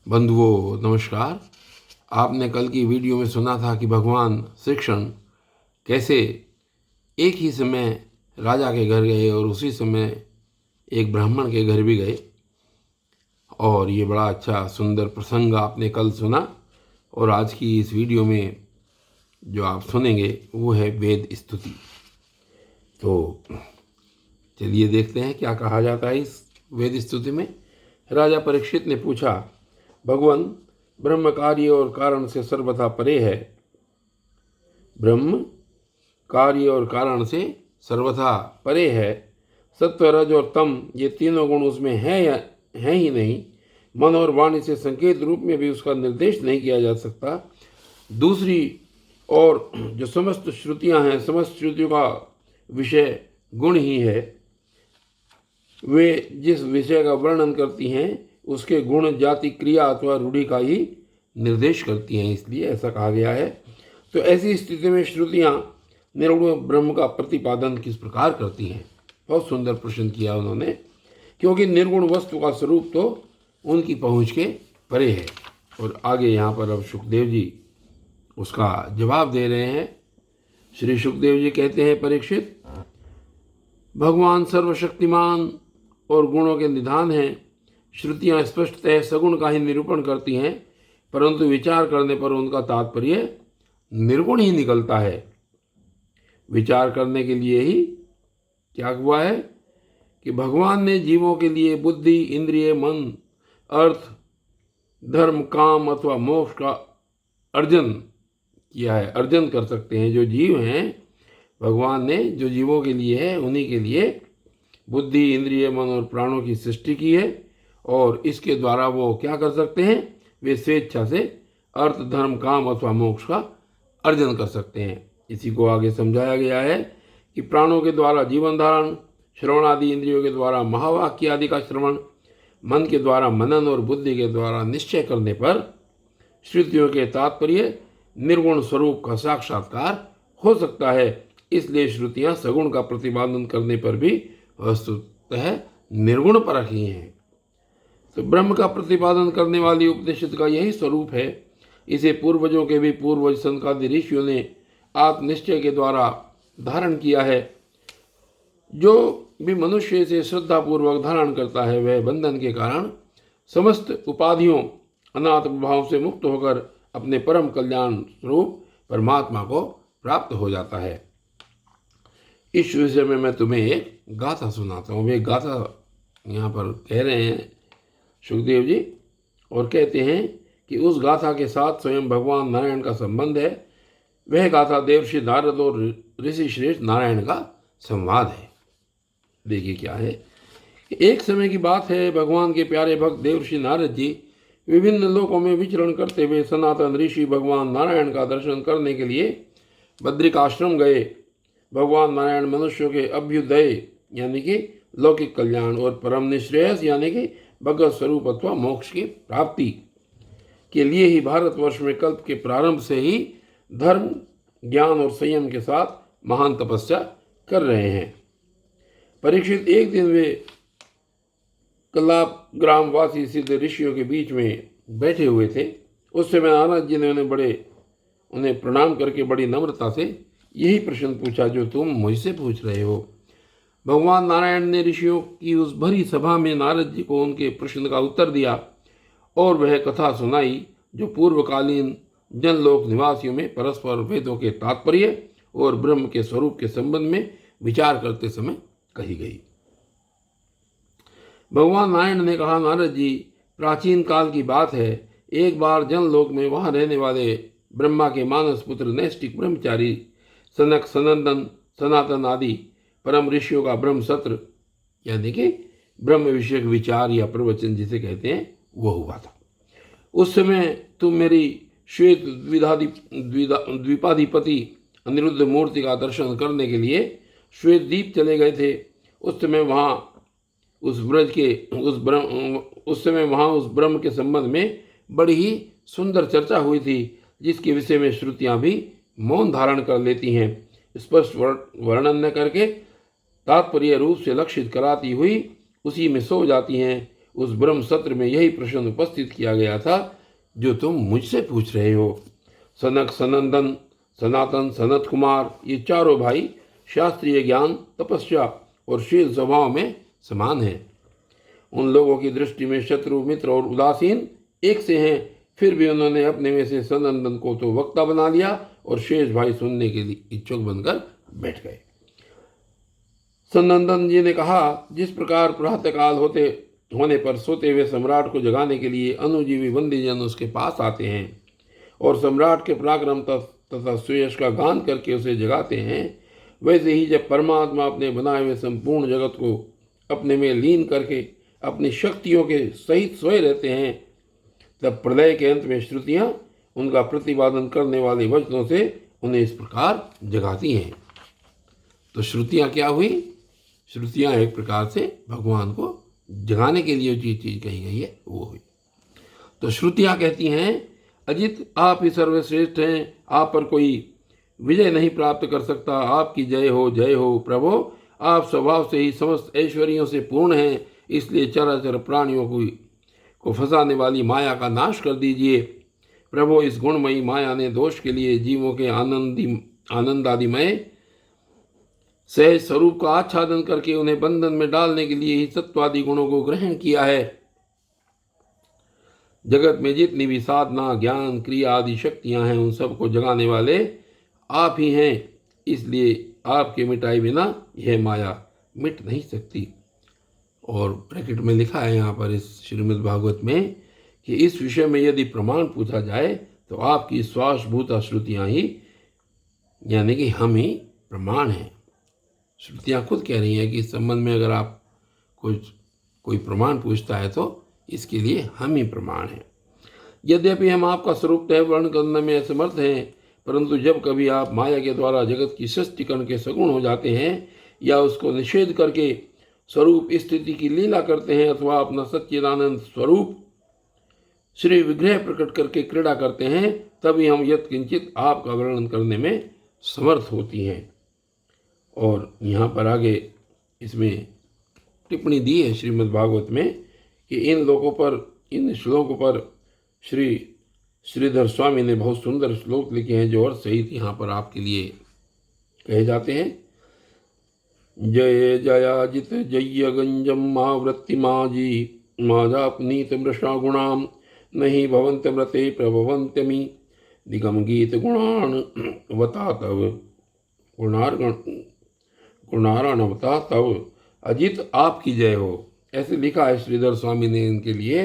बंधुओं नमस्कार। आपने कल की वीडियो में सुना था कि भगवान श्री कृष्ण कैसे एक ही समय राजा के घर गए और उसी समय एक ब्राह्मण के घर भी गए, और ये बड़ा अच्छा सुंदर प्रसंग आपने कल सुना। और आज की इस वीडियो में जो आप सुनेंगे वो है वेद स्तुति। तो चलिए देखते हैं क्या कहा जाता है इस वेद स्तुति में। राजा परीक्षित ने पूछा, भगवान ब्रह्म कार्य और कारण से सर्वथा परे है। ब्रह्म कार्य और कारण से सर्वथा परे है। सत्व रज और तम ये तीनों गुण उसमें है या है ही नहीं। मन और वाणी से संकेत रूप में भी उसका निर्देश नहीं किया जा सकता। दूसरी और जो समस्त श्रुतियां हैं, समस्त श्रुतियों का विषय गुण ही है। वे जिस विषय का वर्णन करती हैं उसके गुण, जाति, क्रिया अथवा रूढ़ि का ही निर्देश करती हैं, इसलिए ऐसा कहा गया है। तो ऐसी स्थिति में श्रुतियां निर्गुण ब्रह्म का प्रतिपादन किस प्रकार करती हैं? बहुत सुंदर प्रश्न किया उन्होंने, क्योंकि निर्गुण वस्तु का स्वरूप तो उनकी पहुंच के परे है। और आगे यहाँ पर अब सुखदेव जी उसका जवाब दे रहे हैं। श्री सुखदेव जी कहते हैं, परीक्षित, भगवान सर्वशक्तिमान और गुणों के निधान हैं। श्रुतियां स्पष्टतः सगुण का ही निरूपण करती हैं, परंतु विचार करने पर उनका तात्पर्य निर्गुण ही निकलता है। विचार करने के लिए ही क्या हुआ है कि भगवान ने जीवों के लिए बुद्धि, इंद्रिय, मन, अर्थ, धर्म, काम अथवा मोक्ष का अर्जन किया है। अर्जन कर सकते हैं जो जीव हैं, भगवान ने जो जीवों के लिए है उन्हीं के लिए बुद्धि, इंद्रिय, मन और प्राणों की सृष्टि की है। और इसके द्वारा वो क्या कर सकते हैं? वे स्वेच्छा से अर्थ, धर्म, काम अथवा मोक्ष का अर्जन कर सकते हैं। इसी को आगे समझाया गया है कि प्राणों के द्वारा जीवन धारण, श्रवण आदि इंद्रियों के द्वारा महावाक्य आदि का श्रवण, मन के द्वारा मनन और बुद्धि के द्वारा निश्चय करने पर श्रुतियों के तात्पर्य निर्गुण स्वरूप का साक्षात्कार हो सकता है। इसलिए श्रुतियां सगुण का प्रतिपादन करने पर भी वस्तुतः निर्गुण परक ही हैं। तो ब्रह्म का प्रतिपादन करने वाली उपनिषद का यही स्वरूप है। इसे पूर्वजों के भी पूर्वज सनकादि ऋषियों ने आत्मनिश्चय के द्वारा धारण किया है। जो भी मनुष्य इसे श्रद्धापूर्वक धारण करता है वह बंधन के कारण समस्त उपाधियों, अनात्म भाव से मुक्त होकर अपने परम कल्याण स्वरूप परमात्मा को प्राप्त हो जाता है। इस विषय में मैं तुम्हें एक गाथा सुनाता हूँ। वे गाथा यहाँ पर कह रहे हैं सुखदेव जी, और कहते हैं कि उस गाथा के साथ स्वयं भगवान नारायण का संबंध है। वह गाथा देवर्षि नारद और ऋषि श्रेष्ठ नारायण का संवाद है। देखिए क्या है। एक समय की बात है, भगवान के प्यारे भक्त देवर्षि नारद जी विभिन्न लोकों में विचरण करते हुए सनातन ऋषि भगवान नारायण का दर्शन करने के लिए बद्रिकाश्रम गए। भगवान नारायण मनुष्यों के अभ्युदय यानी कि लौकिक कल्याण और परम निश्रेयस यानी कि भगवत स्वरूप अथवा मोक्ष की प्राप्ति के लिए ही भारतवर्ष में कल्प के प्रारंभ से ही धर्म, ज्ञान और संयम के साथ महान तपस्या कर रहे हैं। परीक्षित, एक दिन वे कलाप ग्रामवासी सिद्ध ऋषियों के बीच में बैठे हुए थे। उस समय नारद जी ने उन्हें प्रणाम करके बड़ी नम्रता से यही प्रश्न पूछा जो तुम मुझसे पूछ रहे हो। भगवान नारायण ने ऋषियों की उस भरी सभा में नारद जी को उनके प्रश्न का उत्तर दिया और वह कथा सुनाई जो पूर्वकालीन जनलोक निवासियों में परस्पर वेदों के तात्पर्य और ब्रह्म के स्वरूप के संबंध में विचार करते समय कही गई। भगवान नारायण ने कहा, नारद जी, प्राचीन काल की बात है। एक बार जनलोक में वहां रहने वाले ब्रह्मा के मानस पुत्र नैष्टिक ब्रह्मचारी सनक, सनंदन, सनातन आदि परम ऋषियों का ब्रह्म सत्र यानी कि ब्रह्म विषयक विचार या प्रवचन जिसे कहते हैं वो हुआ था। उस समय तुम मेरी श्वेत द्वीपाधिपति अनिरुद्ध मूर्ति का दर्शन करने के लिए श्वेत द्वीप चले गए थे। उस समय वहाँ उस ब्रह्म के संबंध में बड़ी ही सुंदर चर्चा हुई थी, जिसके विषय में श्रुतियाँ भी मौन धारण कर लेती हैं, स्पष्ट वर्णन न करके तात्पर्य रूप से लक्षित कराती हुई उसी में सो जाती हैं उस ब्रह्म सत्र में यही प्रश्न उपस्थित किया गया था जो तुम मुझसे पूछ रहे हो। सनक, सनंदन, सनातन, सनत कुमार, ये चारों भाई शास्त्रीय ज्ञान, तपस्या और शील स्वभाव में समान हैं। उन लोगों की दृष्टि में शत्रु, मित्र और उदासीन एक से हैं, फिर भी उन्होंने अपने में से सनंदन को तो वक्ता बना लिया और शेष भाई सुनने के लिए इच्छुक बनकर बैठ गए। सनंदन जी ने कहा, जिस प्रकार प्रातःकाल होने पर सोते हुए सम्राट को जगाने के लिए अनुजीवी बंदीजन उसके पास आते हैं और सम्राट के पराक्रम तथा सुयश का गान करके उसे जगाते हैं, वैसे ही जब परमात्मा अपने बनाए हुए संपूर्ण जगत को अपने में लीन करके अपनी शक्तियों के सहित सोए रहते हैं, तब प्रलय के अंत में श्रुतियां उनका प्रतिपादन करने वाले वचनों से उन्हें इस प्रकार जगाती हैं। तो श्रुतियां क्या हुई? श्रुतियां एक प्रकार से भगवान को जगाने के लिए जो चीज कही गई है वो हुई। तो श्रुतियां कहती हैं, अजित आप ही सर्वश्रेष्ठ हैं, आप पर कोई विजय नहीं प्राप्त कर सकता, आपकी जय हो प्रभो, आप स्वभाव से ही समस्त ऐश्वर्यों से पूर्ण हैं, इसलिए चराचर प्राणियों को फंसाने वाली माया का नाश कर दीजिए। प्रभो, इस गुणमयी माया ने दोष के लिए जीवों के आनंदादिमय सहज स्वरूप का आच्छादन करके उन्हें बंधन में डालने के लिए ही सत्वादि गुणों को ग्रहण किया है। जगत में जितनी भी साधना, ज्ञान, क्रिया आदि शक्तियां हैं, उन सबको जगाने वाले आप ही हैं, इसलिए आपके मिटाए बिना यह माया मिट नहीं सकती। और ब्रैकेट में लिखा है यहाँ पर इस श्रीमद् भागवत में कि इस विषय में यदि प्रमाण पूछा जाए तो आपकी श्वासभूता श्रुतियाँ ही, यानी कि हम ही प्रमाण हैं। श्रुतियाँ खुद कह रही हैं कि इस संबंध में अगर आप कोई प्रमाण पूछता है तो इसके लिए हम ही प्रमाण हैं। यद्यपि हम आपका स्वरूप तय वर्ण करने में असमर्थ हैं, परंतु जब कभी आप माया के द्वारा जगत की सृष्टिकरण के सगुण हो जाते हैं या उसको निषेध करके स्वरूप स्थिति की लीला करते हैं अथवा अपना सच्चिदानंद स्वरूप श्री विग्रह प्रकट करके क्रीड़ा करते हैं, तभी हम यत्किंचित आपका वर्णन करने में समर्थ होती हैं। और यहाँ पर आगे इसमें टिप्पणी दी है श्रीमद् भागवत में कि इन श्लोकों पर श्रीधर स्वामी ने बहुत सुंदर श्लोक लिखे हैं जो अर्थ सहित यहाँ पर आपके लिए कहे जाते हैं। जय जयाजित जय्य गंजम मावृत्तिमाजी माजापनीत मृषा गुणाम नहीं भवंत मृते प्रभवंत्यमी दिगम गीत गुणान वता तव गुणारणवता तव। अजित आपकी जय हो, ऐसे लिखा है श्रीधर स्वामी ने इनके लिए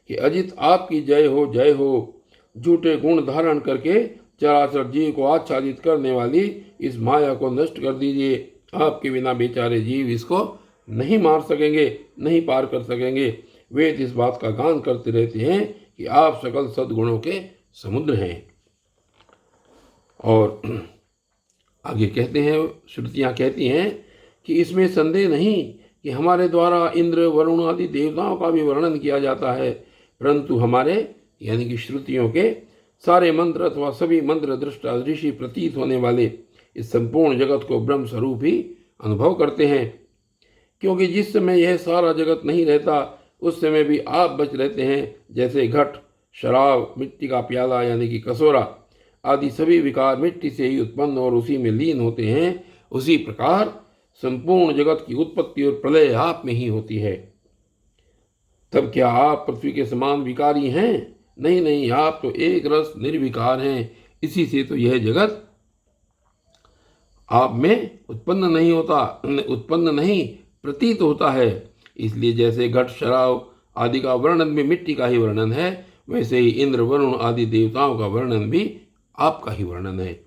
कि अजित आपकी जय हो। झूठे गुण धारण करके चराचर जीव को आच्छादित करने वाली इस माया को नष्ट कर दीजिए। आपके बिना बेचारे जीव इसको नहीं मार सकेंगे, नहीं पार कर सकेंगे। वेद इस बात का गान करते रहते हैं कि आप सकल सद्गुणों के समुद्र हैं। और आगे कहते हैं, श्रुतियाँ कहती हैं कि इसमें संदेह नहीं कि हमारे द्वारा इंद्र, वरुण आदि देवताओं का भी वर्णन किया जाता है, परंतु हमारे यानी कि श्रुतियों के सारे मंत्र अथवा सभी मंत्र दृष्टा ऋषि प्रतीत होने वाले इस संपूर्ण जगत को ब्रह्म स्वरूप ही अनुभव करते हैं। क्योंकि जिस समय यह सारा जगत नहीं रहता उस समय भी आप बच रहते हैं। जैसे घट, शराब, मिट्टी का प्याला यानी कि कसोरा आदि सभी विकार मिट्टी से ही उत्पन्न और उसी में लीन होते हैं, उसी प्रकार संपूर्ण जगत की उत्पत्ति और प्रलय आप में ही होती है। तब क्या आप पृथ्वी के समान विकारी हैं? नहीं, आप तो एक रस निर्विकार हैं। इसी से तो यह जगत आप में उत्पन्न नहीं प्रतीत होता है। इसलिए जैसे घट, शराब आदि का वर्णन भी मिट्टी का ही वर्णन है, वैसे ही इंद्र, वरुण आदि देवताओं का वर्णन भी आपका ही वर्णन है।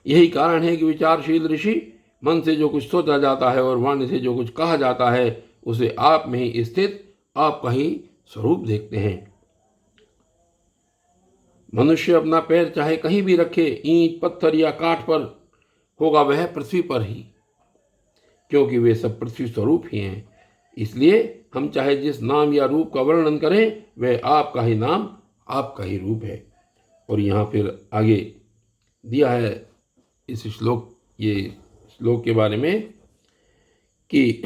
यही कारण है कि विचारशील ऋषि मन से जो कुछ सोचा जाता है और वाणी से जो कुछ कहा जाता है उसे आप में ही स्थित आपका ही स्वरूप देखते हैं। मनुष्य अपना पैर चाहे कहीं भी रखे, ईंट, पत्थर या काठ पर, होगा वह पृथ्वी पर ही, क्योंकि वे सब पृथ्वी स्वरूप ही हैं। इसलिए हम चाहे जिस नाम या रूप का वर्णन करें वह आपका ही नाम, आपका ही रूप है। और यहाँ फिर आगे दिया है इस श्लोक के बारे में कि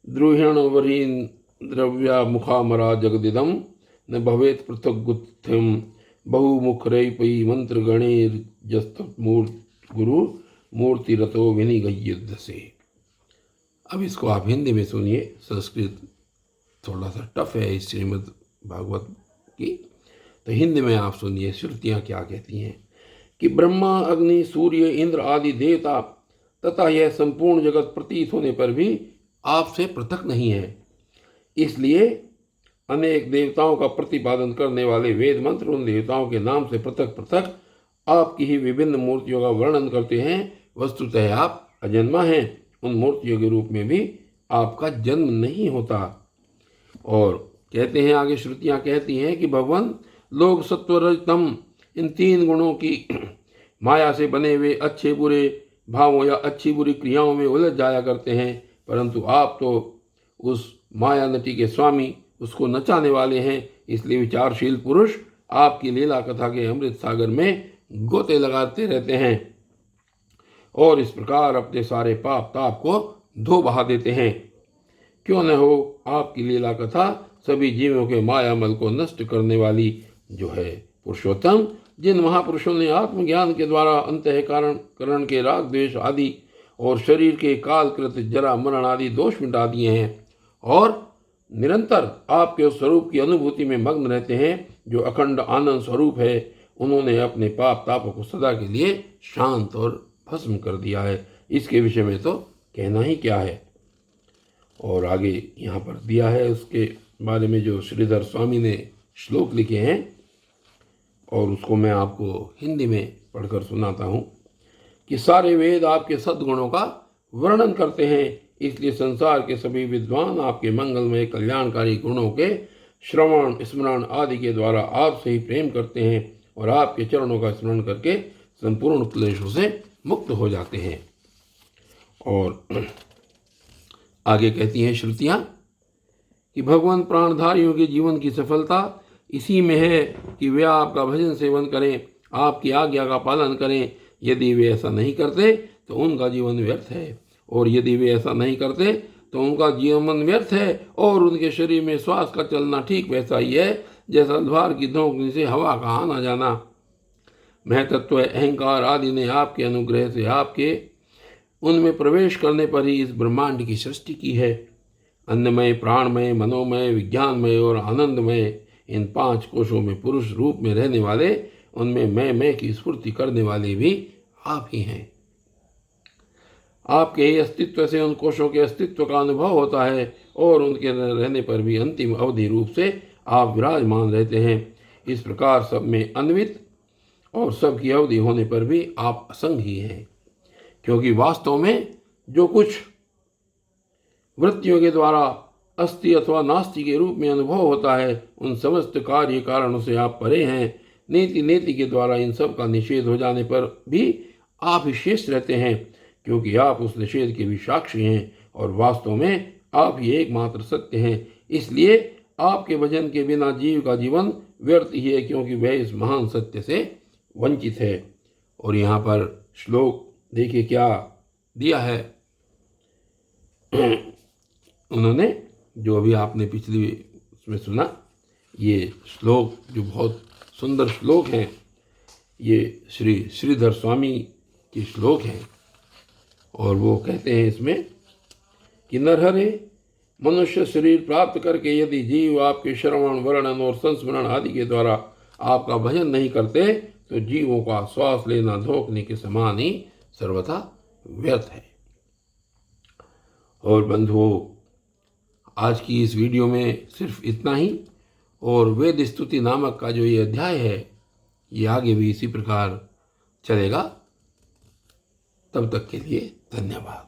द्रुहिण वरीन द्रव्या मुखामरा जगदिदम न भवेत पृथक गुत्थ्यम बहुमुखरैपै मंत्र गणेर्जस्तमूर्त गुरु मूर्ति रतो विनिगयुद्ध से। अब इसको आप हिंदी में सुनिए, संस्कृत थोड़ा सा टफ है इस श्रीमद् भागवत की, तो हिंदी में आप सुनिए श्रुतियाँ क्या कहती हैं कि ब्रह्मा, अग्नि, सूर्य, इंद्र आदि देवता तथा यह संपूर्ण जगत प्रतीत होने पर भी आपसे पृथक नहीं है। इसलिए अनेक देवताओं का प्रतिपादन करने वाले वेद मंत्र उन देवताओं के नाम से पृथक पृथक आपकी ही विभिन्न मूर्तियों का वर्णन करते हैं। वस्तुतः आप अजन्मा हैं, उन मूर्तियों के रूप में भी आपका जन्म नहीं होता। और कहते हैं आगे, श्रुतियाँ कहती हैं कि भगवान लोग सत्व रज तम इन तीन गुणों की माया से बने हुए अच्छे बुरे भावों या अच्छी बुरी क्रियाओं में उलझ जाया करते हैं, परंतु आप तो उस माया नटी के स्वामी, उसको नचाने वाले हैं। इसलिए विचारशील पुरुष आपकी लीला कथा के अमृत सागर में गोते लगाते रहते हैं और इस प्रकार अपने सारे पाप ताप को धो बहा देते हैं। क्यों न हो आपकी लीला कथा सभी जीवों के मायामल को नष्ट करने वाली जो है पुरुषोत्तम, जिन महापुरुषों ने आत्मज्ञान के द्वारा अंतःकरण के राग द्वेष आदि और शरीर के कालकृत जरा मरण आदि दोष मिटा दिए हैं और निरंतर आपके उस स्वरूप की अनुभूति में मग्न रहते हैं जो अखंड आनंद स्वरूप है, उन्होंने अपने पाप तापों को सदा के लिए शांत और भस्म कर दिया है। इसके विषय में तो कहना ही क्या है। और आगे यहाँ पर दिया है उसके बारे में जो श्रीधर स्वामी ने श्लोक लिखे हैं और उसको मैं आपको हिंदी में पढ़कर सुनाता हूँ कि सारे वेद आपके सद्गुणों का वर्णन करते हैं, इसलिए संसार के सभी विद्वान आपके मंगलमय कल्याणकारी गुणों के श्रवण स्मरण आदि के द्वारा आपसे ही प्रेम करते हैं और आपके चरणों का स्मरण करके संपूर्ण क्लेशों से मुक्त हो जाते हैं। और आगे कहती हैं श्रुतियाँ कि भगवान प्राणधारियों के जीवन की सफलता इसी में है कि वे आपका भजन सेवन करें, आपकी आज्ञा का पालन करें। यदि वे ऐसा नहीं करते तो उनका जीवन व्यर्थ है, और यदि वे ऐसा नहीं करते तो उनका जीवन व्यर्थ है और उनके शरीर में श्वास का चलना ठीक वैसा ही है जैसा द्वार की धोखने से हवा का आना जाना। महतत्व अहंकार आदि ने आपके अनुग्रह से आपके उनमें प्रवेश करने पर ही इस ब्रह्मांड की सृष्टि की है। अन्नमय, प्राणमय, मनोमय, विज्ञानमय और आनंदमय इन 5 कोशों में पुरुष रूप में रहने वाले, उनमें मैं की स्फूर्ति करने वाले भी आप ही हैं। आपके ही अस्तित्व से उन कोशों के अस्तित्व का अनुभव होता है और उनके रहने पर भी अंतिम अवधि रूप से आप विराजमान रहते हैं। इस प्रकार सब में अन्वित और सब की अवधि होने पर भी आप असंग ही हैं, क्योंकि वास्तव में जो कुछ वृत्तियों के द्वारा अस्ति अथवा नास्ति के रूप में अनुभव होता है, उन समस्त कार्य कारणों से आप परे हैं। नीति के द्वारा इन सब का निषेध हो जाने पर भी आप ही शेष रहते हैं, क्योंकि आप उस निषेध के भी साक्षी हैं और वास्तव में आप ही एकमात्र सत्य हैं। इसलिए आपके भजन के बिना जीव का जीवन व्यर्थ ही है, क्योंकि वह इस महान सत्य से वंचित है। और यहाँ पर श्लोक देखिए क्या दिया है उन्होंने, जो अभी आपने पिछली उसमें सुना, ये श्लोक जो बहुत सुंदर श्लोक हैं, ये श्री श्रीधर स्वामी के श्लोक हैं। और वो कहते हैं इसमें कि नरहरे, मनुष्य शरीर प्राप्त करके यदि जीव आपके श्रवण वर्णन और संस्मरण आदि के द्वारा आपका भजन नहीं करते तो जीवों का श्वास लेना धोखने के समान ही सर्वथा व्यर्थ है। और बंधुओं, आज की इस वीडियो में सिर्फ इतना ही, और वेद स्तुति नामक का जो ये अध्याय है ये आगे भी इसी प्रकार चलेगा। तब तक के लिए धन्यवाद।